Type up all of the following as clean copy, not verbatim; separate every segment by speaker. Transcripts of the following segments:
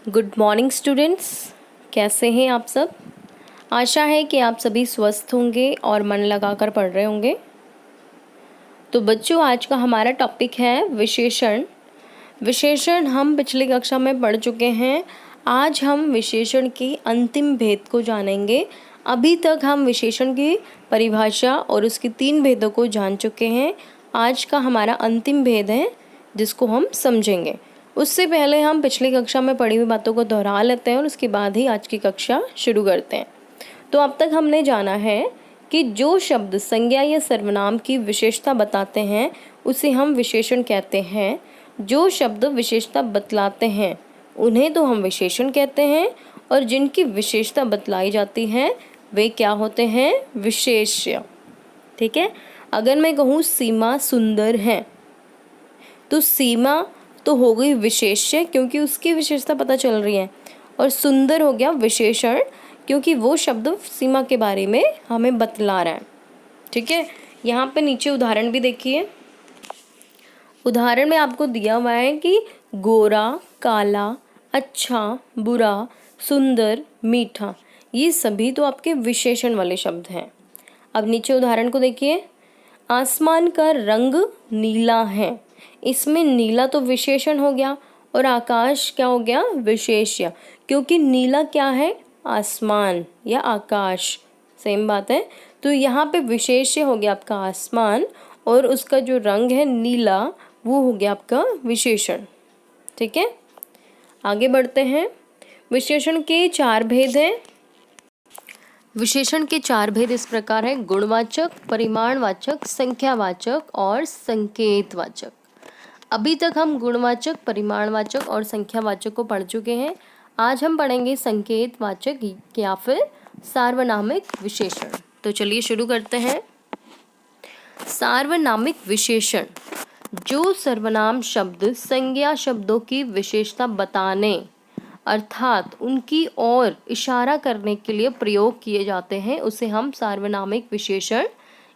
Speaker 1: Good morning students, कैसे हैं आप सब। आशा है कि आप सभी स्वस्थ होंगे और मन लगाकर पढ़ रहे होंगे। तो बच्चों, आज का हमारा टॉपिक है विशेषण। विशेषण हम पिछली कक्षा में पढ़ चुके हैं। आज हम विशेषण की अंतिम भेद को जानेंगे। अभी तक हम विशेषण की परिभाषा और उसकी 3 भेदों को जान चुके हैं। आज का हमारा अंतिम भेद है जिसको हम समझेंगे। उससे पहले हम पिछली कक्षा में पढ़ी हुई बातों को दोहरा लेते हैं और उसके बाद ही आज की कक्षा शुरू करते हैं। तो अब तक हमने जाना है कि जो शब्द संज्ञा या सर्वनाम की विशेषता बताते हैं उसे हम विशेषण कहते हैं। जो शब्द विशेषता बतलाते हैं उन्हें तो हम विशेषण कहते हैं, और जिनकी विशेषता बतलाई जाती है वे क्या होते हैं, विशेष्य। ठीक है। अगर मैं कहूँ सीमा सुंदर है तो सीमा तो हो गई विशेष्य क्योंकि उसकी विशेषता पता चल रही है, और सुंदर हो गया विशेषण क्योंकि वो शब्द सीमा के बारे में हमें बतला रहा है। ठीक है। यहाँ पे नीचे उदाहरण भी देखिए। उदाहरण में आपको दिया हुआ है कि गोरा, काला, अच्छा, बुरा, सुंदर, मीठा, ये सभी तो आपके विशेषण वाले शब्द हैं। अब नीचे उदाहरण को देखिए। आसमान का रंग नीला है, इसमें नीला तो विशेषण हो गया और आकाश क्या हो गया, विशेष्य, क्योंकि नीला क्या है, आसमान या आकाश, सेम बात है। तो यहाँ पे विशेष्य हो गया आपका आसमान और उसका जो रंग है नीला वो हो गया आपका विशेषण। ठीक है। आगे बढ़ते हैं। विशेषण के 4 भेद हैं। विशेषण के 4 भेद इस प्रकार है: गुणवाचक, परिमाणवाचक, संख्यावाचक और संकेतवाचक। अभी तक हम गुणवाचक, परिमाणवाचक और संख्यावाचक को पढ़ चुके हैं। आज हम पढ़ेंगे संकेतवाचक या फिर सार्वनामिक विशेषण। तो चलिए शुरू करते हैं। सार्वनामिक विशेषण जो सर्वनाम शब्द संज्ञा शब्दों की विशेषता बताने अर्थात उनकी ओर इशारा करने के लिए प्रयोग किए जाते हैं उसे हम सार्वनामिक विशेषण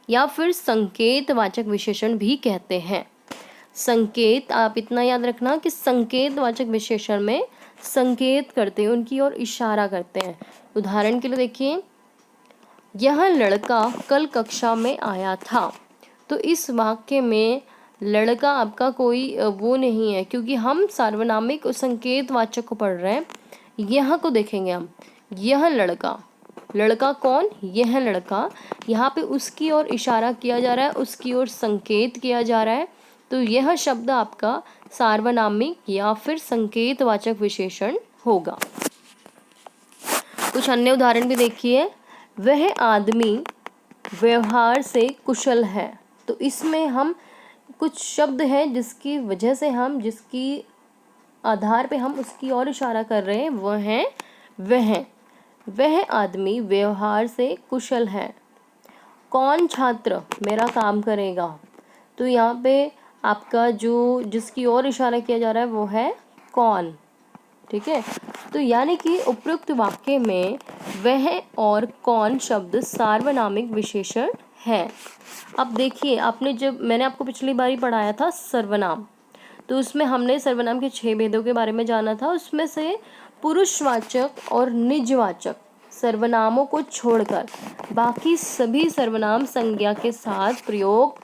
Speaker 1: या फिर संकेतवाचक विशेषण भी कहते हैं। संकेत, आप इतना याद रखना कि संकेतवाचक विशेषण में संकेत करते हैं, उनकी ओर इशारा करते हैं। उदाहरण के लिए देखिए, यह लड़का कल कक्षा में आया था। तो इस वाक्य में लड़का आपका कोई वो नहीं है क्योंकि हम सार्वनामिक और संकेतवाचक को पढ़ रहे हैं। यह को देखेंगे हम, यह लड़का, लड़का कौन, यह लड़का, यहाँ पे उसकी ओर इशारा किया जा रहा है, उसकी ओर संकेत किया जा रहा है। तो यह शब्द आपका सार्वनामिक या फिर संकेतवाचक विशेषण होगा। कुछ अन्य उदाहरण भी देखिए। वह आदमी व्यवहार से कुशल है। तो इसमें हम कुछ शब्द हैं जिसकी वजह से हम, जिसकी आधार पे हम उसकी ओर इशारा कर रहे हैं, वह है वह आदमी व्यवहार से कुशल है। कौन छात्र मेरा काम करेगा। तो यहाँ पे आपका जो जिसकी ओर इशारा किया जा रहा है वो है कौन। ठीक है। तो यानी कि उपयुक्त वाक्य में वह और कौन शब्द सार्वनामिक विशेषण है। अब देखिए, मैंने आपको पिछली बार ही पढ़ाया था सर्वनाम, तो उसमें हमने सर्वनाम के 6 भेदों के बारे में जाना था। उसमें से पुरुषवाचक और निजवाचक सर्वनामों को छोड़कर बाकी सभी सर्वनाम संज्ञा के साथ प्रयोग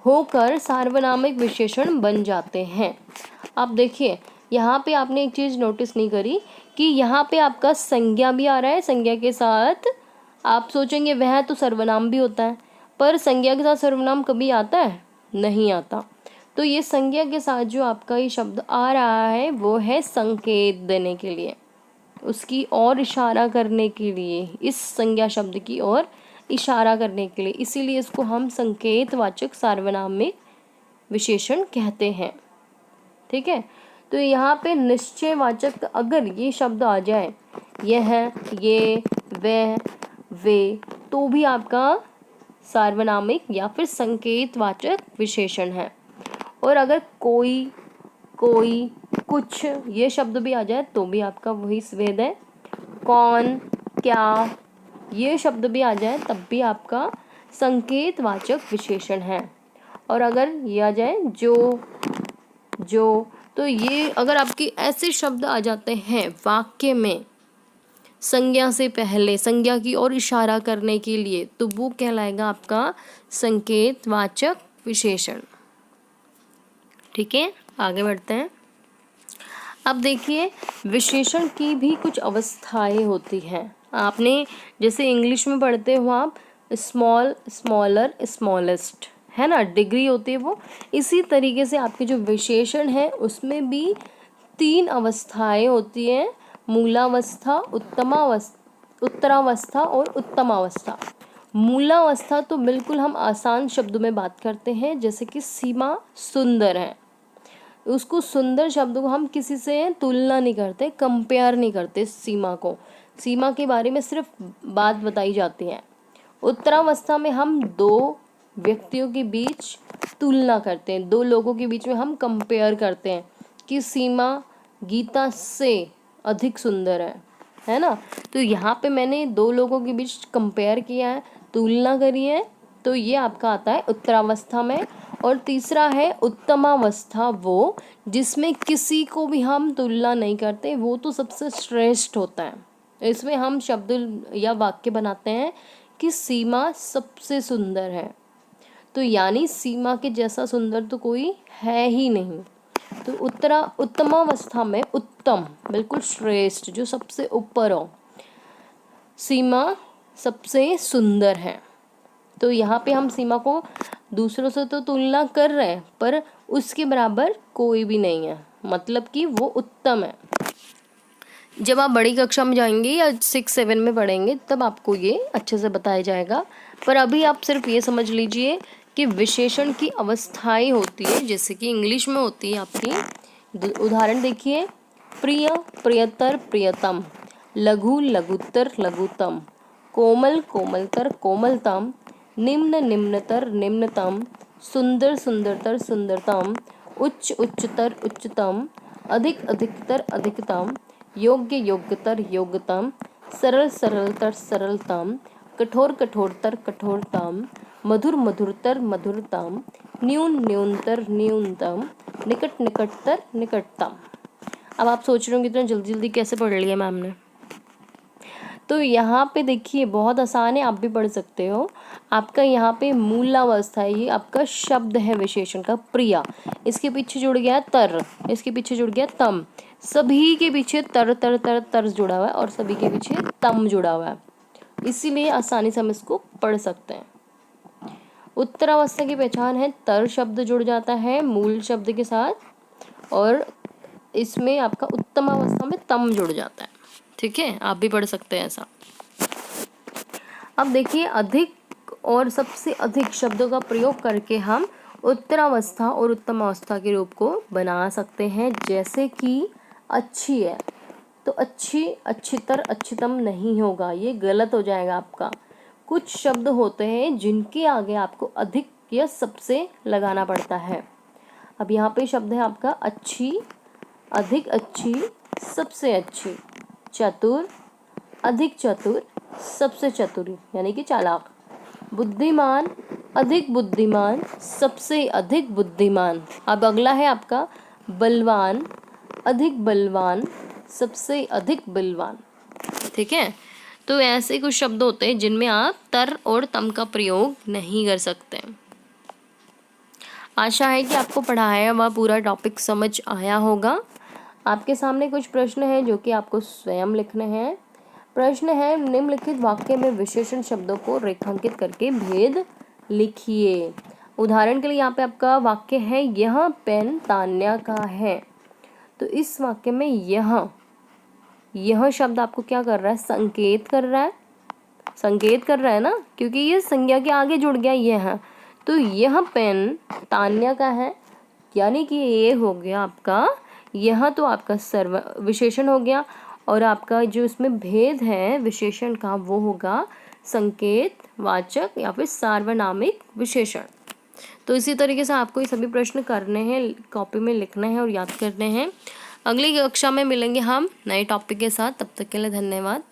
Speaker 1: होकर सार्वनामिक विशेषण बन जाते हैं। अब देखिए, यहाँ पे आपने एक चीज़ नोटिस नहीं करी कि यहाँ पे आपका संज्ञा भी आ रहा है, संज्ञा के साथ आप सोचेंगे वह तो सर्वनाम भी होता है, पर संज्ञा के साथ सर्वनाम कभी आता है, नहीं आता। तो ये संज्ञा के साथ जो आपका ये शब्द आ रहा है वो है संकेत देने के लिए, उसकी ओर इशारा करने के लिए, इस संज्ञा शब्द की ओर इशारा करने के लिए, इसीलिए इसको हम संकेतवाचक सार्वनामिक विशेषण कहते हैं। ठीक है। तो यहाँ पे निश्चयवाचक अगर ये शब्द आ जाए, यह, ये, वह, वे, तो भी आपका सार्वनामिक या फिर संकेतवाचक विशेषण है। और अगर कोई, कुछ, ये शब्द भी आ जाए तो भी आपका वही भेद है। कौन, क्या, ये शब्द भी आ जाए तब भी आपका संकेतवाचक विशेषण है। और अगर ये आ जाए जो, तो ये अगर आपके ऐसे शब्द आ जाते हैं वाक्य में संज्ञा से पहले, संज्ञा की ओर इशारा करने के लिए, तो वो कहलाएगा आपका संकेतवाचक विशेषण। ठीक है, आगे बढ़ते हैं। अब देखिए, विशेषण की भी कुछ अवस्थाएं होती हैं। आपने जैसे इंग्लिश में पढ़ते हो आप स्मॉल, स्मॉलर, स्मॉलेस्ट, है ना, डिग्री होती है वो। इसी तरीके से आपके जो विशेषण है उसमें भी 3 अवस्थाएं होती हैं, मूलावस्था, उत्तरावस्था और उत्तमावस्था। मूलावस्था तो बिल्कुल हम आसान शब्दों में बात करते हैं, जैसे कि सीमा सुंदर है, उसको सुंदर शब्द को हम किसी से तुलना नहीं करते, कंपेयर नहीं करते। सीमा को, सीमा के बारे में सिर्फ बात बताई जाती है। उत्तरावस्था में हम 2 व्यक्तियों के बीच तुलना करते हैं, 2 लोगों के बीच में हम कंपेयर करते हैं कि सीमा गीता से अधिक सुंदर है ना। तो यहाँ पे मैंने 2 लोगों के बीच कंपेयर किया है, तुलना करी है, तो ये आपका आता है उत्तरावस्था में। और तीसरा है उत्तमावस्था, वो जिसमें किसी को भी हम तुलना नहीं करते, वो तो सबसे श्रेष्ठ होता है। इसमें हम शब्द या वाक्य बनाते हैं कि सीमा सबसे सुंदर है, तो यानी सीमा के जैसा सुंदर तो कोई है ही नहीं। तो उत्तमावस्था में उत्तम, बिल्कुल श्रेष्ठ, जो सबसे ऊपर हो, सीमा सबसे सुंदर है। तो यहाँ पे हम सीमा को दूसरों से तो तुलना कर रहे हैं, पर उसके बराबर कोई भी नहीं है, मतलब कि वो उत्तम है। जब आप बड़ी कक्षा में जाएंगे या 6-7 में पढ़ेंगे तब आपको ये अच्छे से बताया जाएगा, पर अभी आप सिर्फ ये समझ लीजिए कि विशेषण की अवस्थाएं होती है, जैसे कि इंग्लिश में होती है आपकी। उदाहरण देखिए, प्रिय, प्रियतर, प्रियतम, लघु, लघुत्तर, लघुतम, कोमल, कोमलतर, कोमलतम, निम्न, निम्नतर, निम्नतम, सुंदर, सुंदरतर, सुंदरतम, उच्च, उच्चतर, उच्चतम, अधिक, अधिकतर, अधिकतम, योग्य, योग्यतर, योग्यतम, सरल, सरलतर, सरलतम, कठोर, कठोरतर, कठोरतम, मधुर, मधुरतर, मधुरतम, न्यून, न्यूनतर, न्यूनतम, निकट, निकटतर, निकटतम। अब आप सोच रहे होंगे इतना जल्दी जल्दी कैसे पढ़ लिया मैम ने। तो यहाँ पे देखिए बहुत आसान है, आप भी पढ़ सकते हो। आपका यहाँ पे मूलावस्था है, ये आपका शब्द है विशेषण का प्रिया, इसके पीछे जुड़ गया तर, इसके पीछे जुड़ गया तम, सभी के पीछे तर तर तर तर जुड़ा हुआ है और सभी के पीछे तम जुड़ा हुआ है, इसीलिए आसानी से हम इसको पढ़ सकते हैं। उत्तरावस्था की पहचान है तर शब्द जुड़ जाता है मूल शब्द के साथ, और इसमें आपका उत्तमावस्था में तम जुड़ जाता है। ठीक है, आप भी पढ़ सकते हैं ऐसा। अब देखिए, अधिक और सबसे अधिक शब्दों का प्रयोग करके हम उत्तरावस्था और उत्तमावस्था के रूप को बना सकते हैं। जैसे कि अच्छी है तो अच्छी, अच्छितर, अच्छितम नहीं होगा, ये गलत हो जाएगा आपका। कुछ शब्द होते हैं जिनके आगे आपको अधिक या सबसे लगाना पड़ता है। अब यहाँ पे शब्द है आपका अच्छी, अधिक अच्छी, सबसे अच्छी, चतुर, अधिक चतुर, सबसे चतुर यानी कि चालाक, बुद्धिमान, अधिक बुद्धिमान, सबसे अधिक बुद्धिमान। अब अगला है आपका बलवान, अधिक बलवान, सबसे अधिक बलवान। ठीक है, तो ऐसे कुछ शब्द होते हैं जिनमें आप तर और तम का प्रयोग नहीं कर सकते। आशा है कि आपको पढ़ाया हुआ पूरा टॉपिक समझ आया होगा। आपके सामने कुछ प्रश्न हैं जो कि आपको स्वयं लिखने हैं। प्रश्न है, निम्नलिखित वाक्य में विशेषण शब्दों को रेखांकित करके भेद लिखिए। उदाहरण के लिए यहाँ पे आपका वाक्य है, यह पेन तान्या का है। तो इस वाक्य में यह शब्द आपको क्या कर रहा है, संकेत कर रहा है, संकेत कर रहा है ना, क्योंकि ये संज्ञा के आगे जुड़ गया यह। तो यह पेन तान्या का है, यानी कि ये हो गया आपका, यह तो आपका सर्व विशेषण हो गया, और आपका जो इसमें भेद है विशेषण का वो होगा संकेत वाचक या फिर सार्वनामिक विशेषण। तो इसी तरीके से आपको ये सभी प्रश्न करने हैं, कॉपी में लिखना है और याद करने हैं। अगली कक्षा में मिलेंगे हम नए टॉपिक के साथ, तब तक के लिए धन्यवाद।